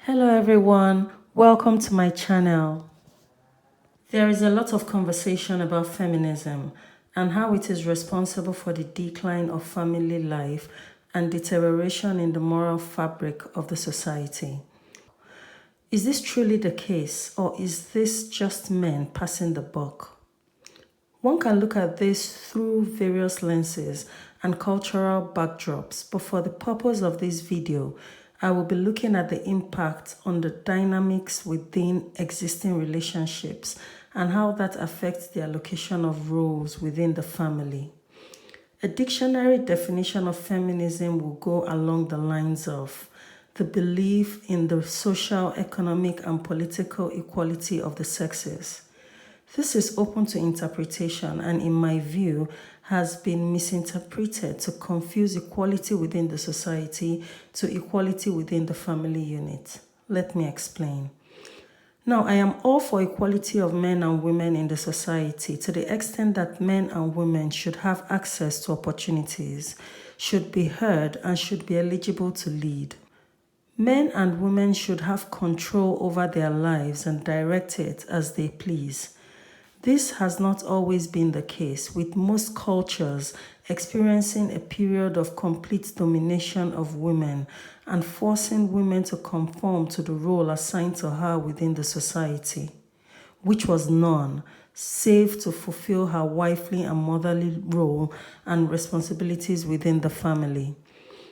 Hello everyone, welcome to my channel. There is a lot of conversation about feminism and how it is responsible for the decline of family life and deterioration in the moral fabric of the society. Is this truly the case, or is this just men passing the buck? One can look at this through various lenses and cultural backdrops, but for the purpose of this video, I will be looking at the impact on the dynamics within existing relationships and how that affects the allocation of roles within the family. A dictionary definition of feminism will go along the lines of the belief in the social, economic, and political equality of the sexes. This is open to interpretation and, in my view, has been misinterpreted to confuse equality within the society to equality within the family unit. Let me explain. Now, I am all for equality of men and women in the society to the extent that men and women should have access to opportunities, should be heard, and should be eligible to lead. Men and women should have control over their lives and direct it as they please. This has not always been the case, with most cultures experiencing a period of complete domination of women and forcing women to conform to the role assigned to her within the society, which was none, save to fulfill her wifely and motherly role and responsibilities within the family.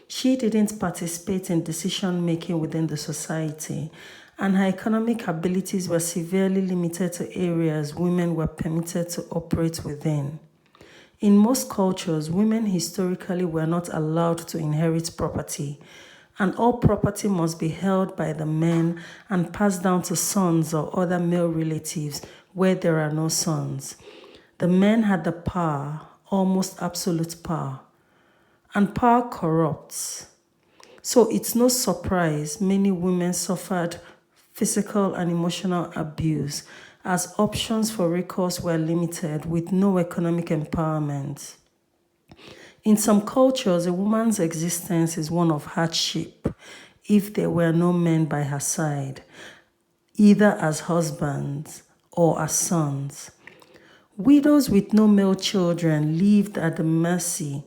She didn't participate in decision making within the society, and her economic abilities were severely limited to areas women were permitted to operate within. In most cultures, women historically were not allowed to inherit property, and all property must be held by the men and passed down to sons or other male relatives where there are no sons. The men had the power, almost absolute power, and power corrupts. So it's no surprise many women suffered physical and emotional abuse as options for recourse were limited with no economic empowerment. In some cultures, a woman's existence is one of hardship if there were no men by her side, either as husbands or as sons. Widows with no male children lived at the mercy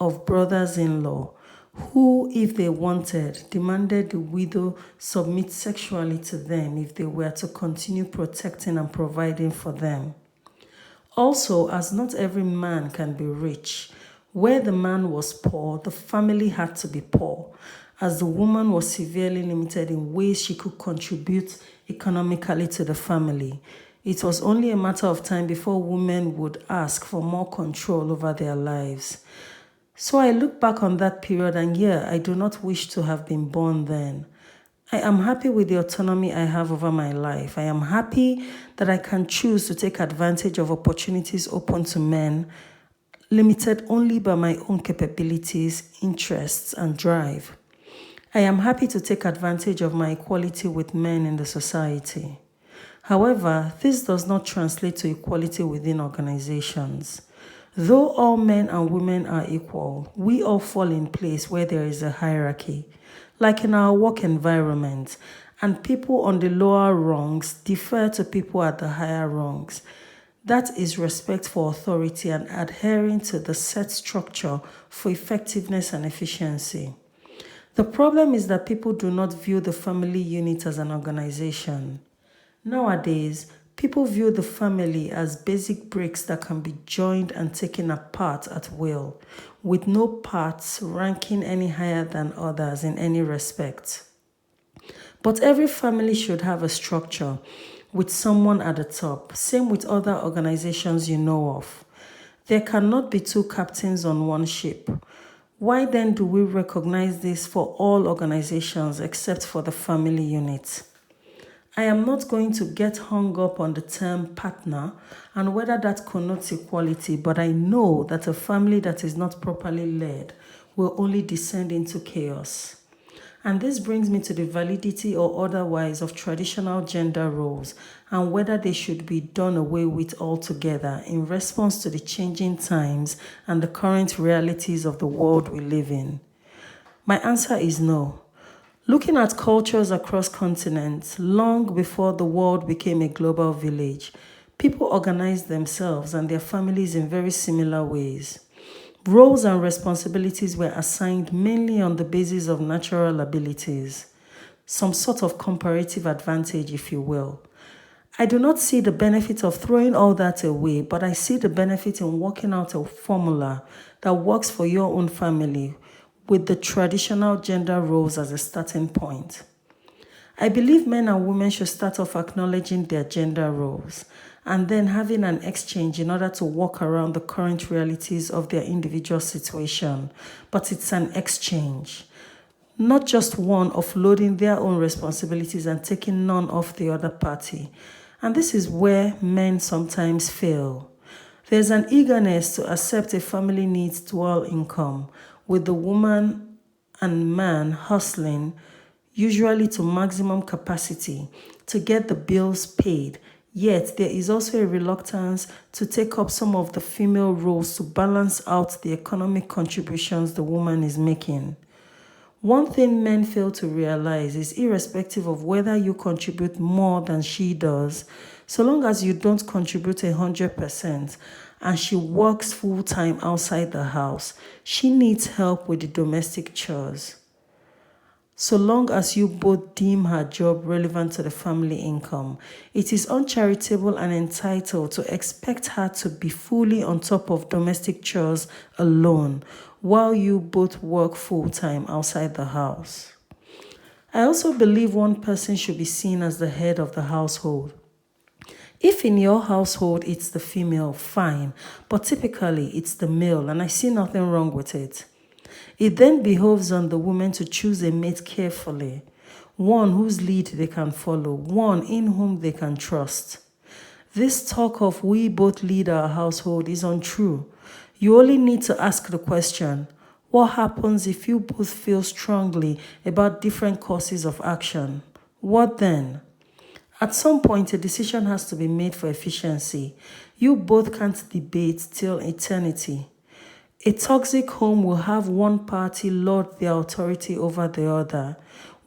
of brothers-in-law who, if they wanted, demanded the widow submit sexually to them if they were to continue protecting and providing for them. Also, as not every man can be rich, where the man was poor, the family had to be poor, as the woman was severely limited in ways she could contribute economically to the family. It was only a matter of time before women would ask for more control over their lives. So I look back on that period and I do not wish to have been born then. I am happy with the autonomy I have over my life. I am happy that I can choose to take advantage of opportunities open to men, limited only by my own capabilities, interests, and drive. I am happy to take advantage of my equality with men in the society. However, this does not translate to equality within organizations. Though all men and women are equal, we all fall in place where there is a hierarchy, like in our work environment, and people on the lower rungs defer to people at the higher rungs. That is respect for authority and adhering to the set structure for effectiveness and efficiency. The problem is that people do not view the family unit as an organization. Nowadays, people view the family as basic bricks that can be joined and taken apart at will, with no parts ranking any higher than others in any respect. But every family should have a structure with someone at the top, same with other organizations you know of. There cannot be two captains on one ship. Why then do we recognize this for all organizations except for the family unit? I am not going to get hung up on the term partner and whether that connotes equality, but I know that a family that is not properly led will only descend into chaos. And this brings me to the validity or otherwise of traditional gender roles and whether they should be done away with altogether in response to the changing times and the current realities of the world we live in. My answer is no. Looking at cultures across continents, long before the world became a global village, people organized themselves and their families in very similar ways. Roles and responsibilities were assigned mainly on the basis of natural abilities, some sort of comparative advantage, if you will. I do not see the benefit of throwing all that away, but I see the benefit in working out a formula that works for your own family with the traditional gender roles as a starting point. I believe men and women should start off acknowledging their gender roles and then having an exchange in order to walk around the current realities of their individual situation. But it's an exchange, not just one offloading their own responsibilities and taking none off the other party. And this is where men sometimes fail. There's an eagerness to accept a family needs dual income, with the woman and man hustling, usually to maximum capacity, to get the bills paid. Yet there is also a reluctance to take up some of the female roles to balance out the economic contributions the woman is making. One thing men fail to realize is irrespective of whether you contribute more than she does, so long as you don't contribute 100% and she works full time outside the house, she needs help with the domestic chores. So long as you both deem her job relevant to the family income, it is uncharitable and entitled to expect her to be fully on top of domestic chores alone while you both work full time outside the house. I also believe one person should be seen as the head of the household. If in your household it's the female, fine, but typically it's the male, and I see nothing wrong with it. It then behoves on the woman to choose a mate carefully, one whose lead they can follow, one in whom they can trust. This talk of we both lead our household is untrue. You only need to ask the question, what happens if you both feel strongly about different courses of action? What then? At some point, a decision has to be made for efficiency. You both can't debate till eternity. A toxic home will have one party lord their authority over the other,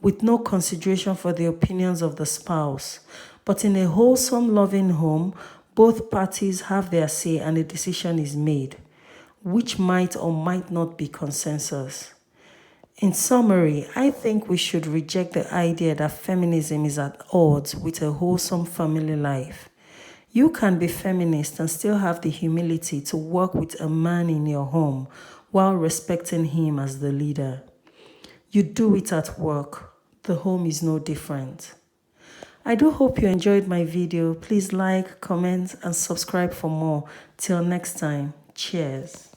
with no consideration for the opinions of the spouse. But in a wholesome, loving home, both parties have their say and a decision is made, which might or might not be consensus. In summary, I think we should reject the idea that feminism is at odds with a wholesome family life. You can be feminist and still have the humility to work with a man in your home while respecting him as the leader. You do it at work. The home is no different. I do hope you enjoyed my video. Please like, comment, and subscribe for more. Till next time, cheers.